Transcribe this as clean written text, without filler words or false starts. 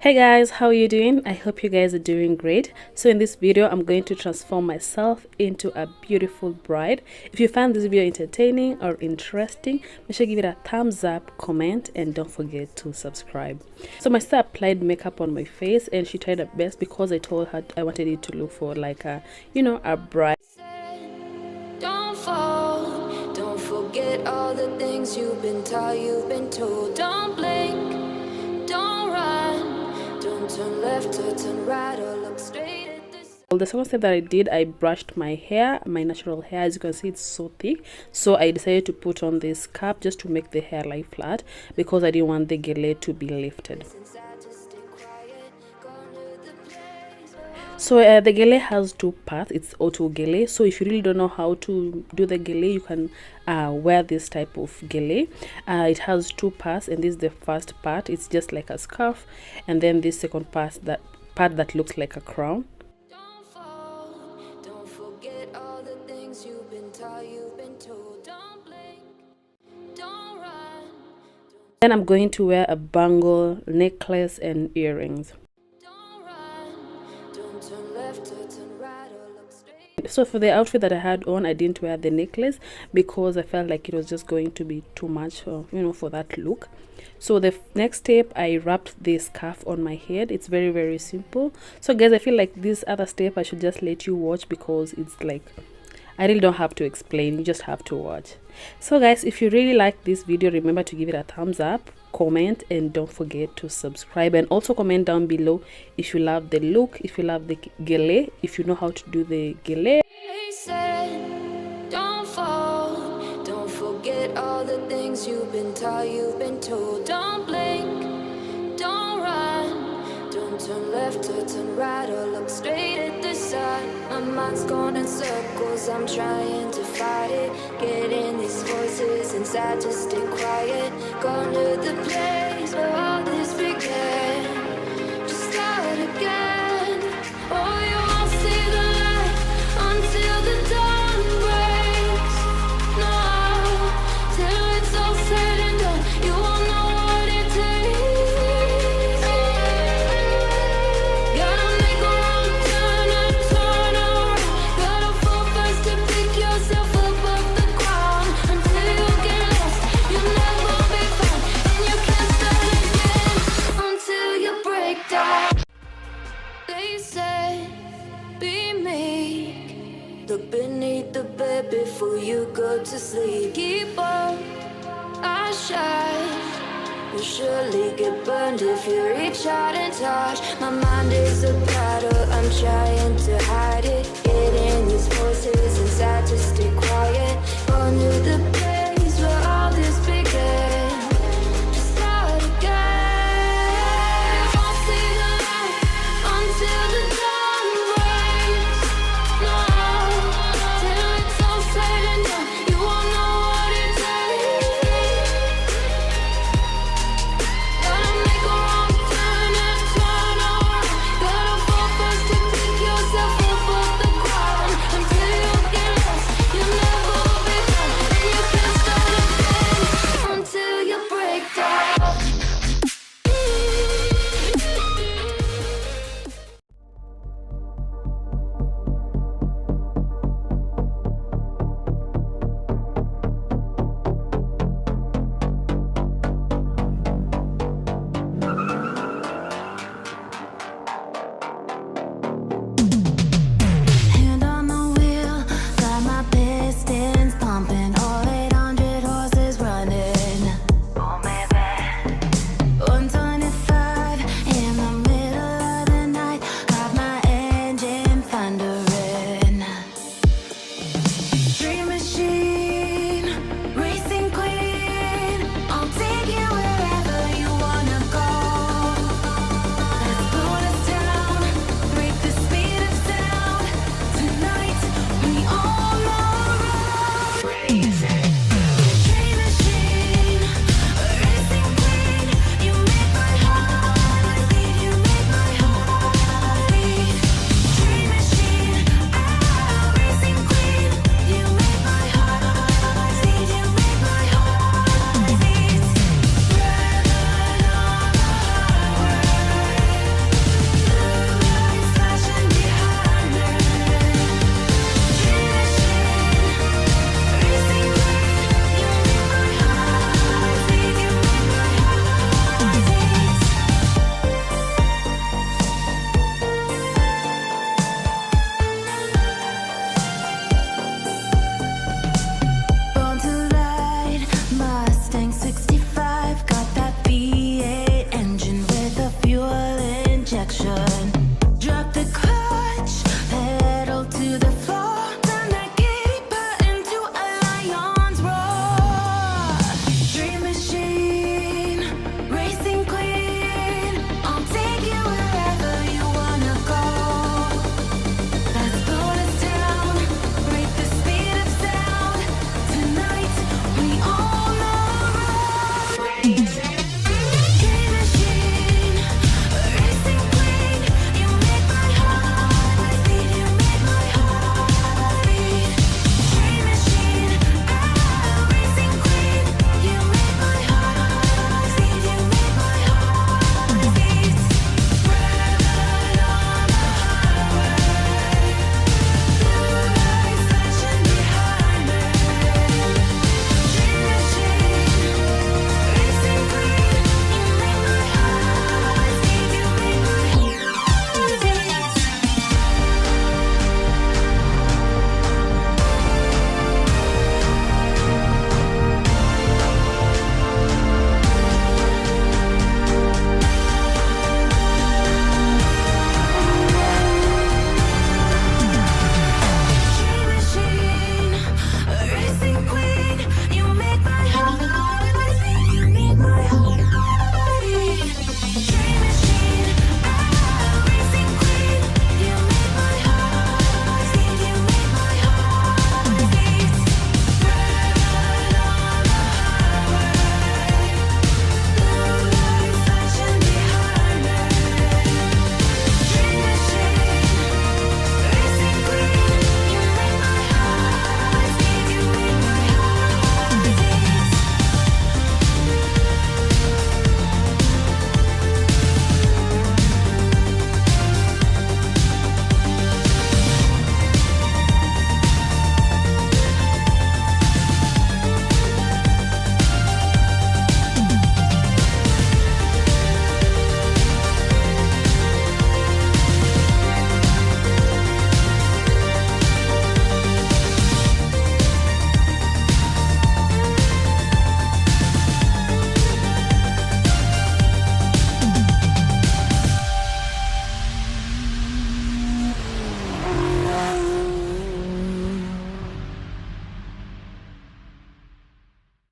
Hi guys, how are you doing? I hope you guys are doing great. So in this video I'm going to transform myself into a beautiful bride. If you found this video entertaining or interesting, make sure to give it a thumbs up, comment, and don't forget to subscribe. So my sister applied makeup on my face and she tried her best because I told her I wanted it to look for like a, a bride. Don't fall, don't forget all the things you've been taught, you've been told. Don't blink, don't run, don't turn left or turn right or look straight at this. The second step that I did, I brushed my hair, my natural hair. As you can see, it's so thick, so I decided to put on this cap just to make the hair lie flat because I didn't want the gele to be lifted. So the gele has two parts. It's Autogele. So if you really don't know how to do the gele, you can wear this type of gele. It has two parts, and this is the first part. It's just like a scarf, and then this second part that looks like a crown. Don't fall, don't forget all the things you've been taught, you've been told. Don't blink, don't run. Then I'm going to wear a bangle, necklace, and earrings. So for the outfit that I had on, I didn't wear the necklace because I felt like it was just going to be too much for that look. So the next step, I wrapped this scarf on my head. It's very, very simple. So guys, I feel like this other step I should just let you watch because it's like I really don't have to explain, you just have to watch. So guys, if you really like this video, remember to give it a thumbs up, comment, and don't forget to subscribe. And also comment down below if you love the look, if you love the gele, if you know how to do the gele. They said, don't fall, don't forget all the things you've been taught, you've been told. Don't blink, don't run, don't turn left or turn right or look straight at the sun. My mind's going in circles, I'm trying to fight it. Getting these voices inside to stay quiet. Going to the place where all this began. Just start again. Oh, you won't see the light until the dawn breaks. No, till it's all said and done, you won't know what it takes. Gotta make a wrong turn and turn around. Gotta fall first to pick yourself up off the ground. Until you get lost, you'll never be found, and you can't start again until you break down. They said, be meek, look beneath the bed before you go to sleep. Keep on, I shine. You'll surely get burned if you reach out and touch. My mind is a battle, I'm trying to hide it. Getting these voices inside to stay quiet. Under the bed.